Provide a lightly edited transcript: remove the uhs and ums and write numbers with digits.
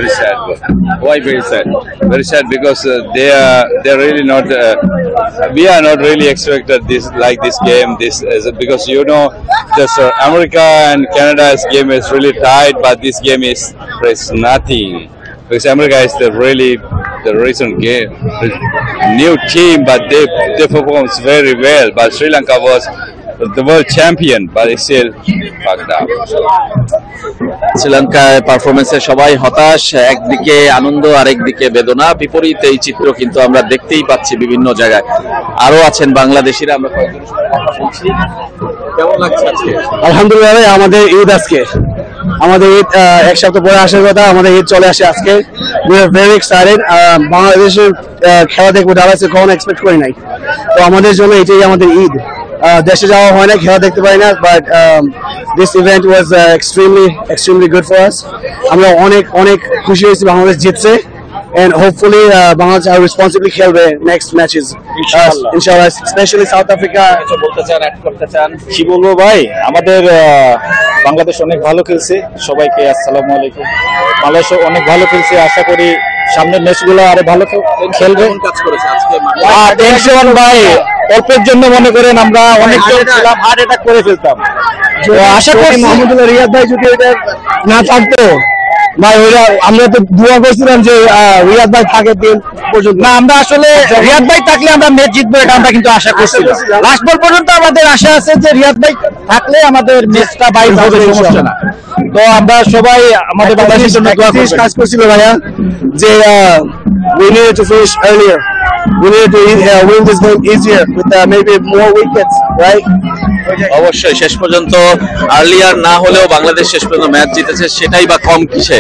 Very sad. Why very sad? Very sad because they're really not. We are not really expected this like this game. This is because this America and Canada's game is really tight, but this game is nothing. Because America is the recent game, new team, but they perform very well. But Sri Lanka was the world champion, but it's still fucked up. শ্রীলঙ্কায় পারফরমেন্সে সবাই হতাশ, একদিকে আনন্দ আরেকদিকে বেদনা, বিপরীত এই চিত্র কিন্তু আমরা দেখতেই পাচ্ছি বিভিন্ন জায়গায়। আরো আছেন বাংলাদেশিরা, আমরা কয়েকজনের সাথে কথা বলছি। কেমন লাগছে আজকে? আলহামদুলিল্লাহ, আমাদের ঈদ আজকে, আমাদের ঈদ এক সপ্তাহ পরে আসার কথা, আমাদের ঈদ চলে আসে আজকে। We are very excited. বাংলাদেশের খেলা দেখবো, ডালাসে কখনো এক্সপেক্ট করি নাই, তো আমাদের জন্য এটাই আমাদের ঈদ। দেশে যাওয়া হয় না, খেলা দেখতে পারি না, but this event was extremely good for us. আমরা অনেক অনেক খুশি হয়েছি বাংলাদেশ জিতছে, and hopefully Bangladesh are responsibly খেলবে next matches inshallah, especially South Africa. কিছু বলতে চান, অ্যাড করতে চান? কি বলবো ভাই, আমাদের বাংলাদেশ অনেক ভালো খেলছে। সবাইকে আসসালামু আলাইকুম। বাংলাদেশ অনেক ভালো খেলছে, আশা করি সামনের ম্যাচগুলো আরো ভালো খেলবে। কাজ করেছে আজকে টেনশন ভাই, অল্পের জন্য মনে করেন আমরা অনেক হার্ট অ্যাটাক করে ফেলতাম। আশা করি মোহাম্মদুল্লাহ রিয়াদ ভাই যদি এটা না থাকতো ভাই, ওইটা আমরা তো দোয়া করছিলাম যে রিয়াদ ভাই থাকে দিন পর্যন্ত। না, আমরা আসলে রিয়াদ ভাই থাকলে আমরা ম্যাচ জিতবো, এটা আমরা কিন্তু আশা করছিলাম। লাস্ট বল পর্যন্ত আমাদের আশা আছে যে রিয়াদ ভাই থাকলে আমাদের ম্যাচটা বাইর হবে, সমস্যা না। তো আমরা সবাই আমাদের বাংলাদেশের জন্য কাজ করছিল ভাইয়া, যে we needed to finish earlier. We needed to win this game easier with maybe more wickets, right? অবশ্যই শেষ পর্যন্ত আর্লিয়ার না হলেও বাংলাদেশ শেষ পর্যন্ত ম্যাচ জিতেছে, সেটাই বা কম কিসে।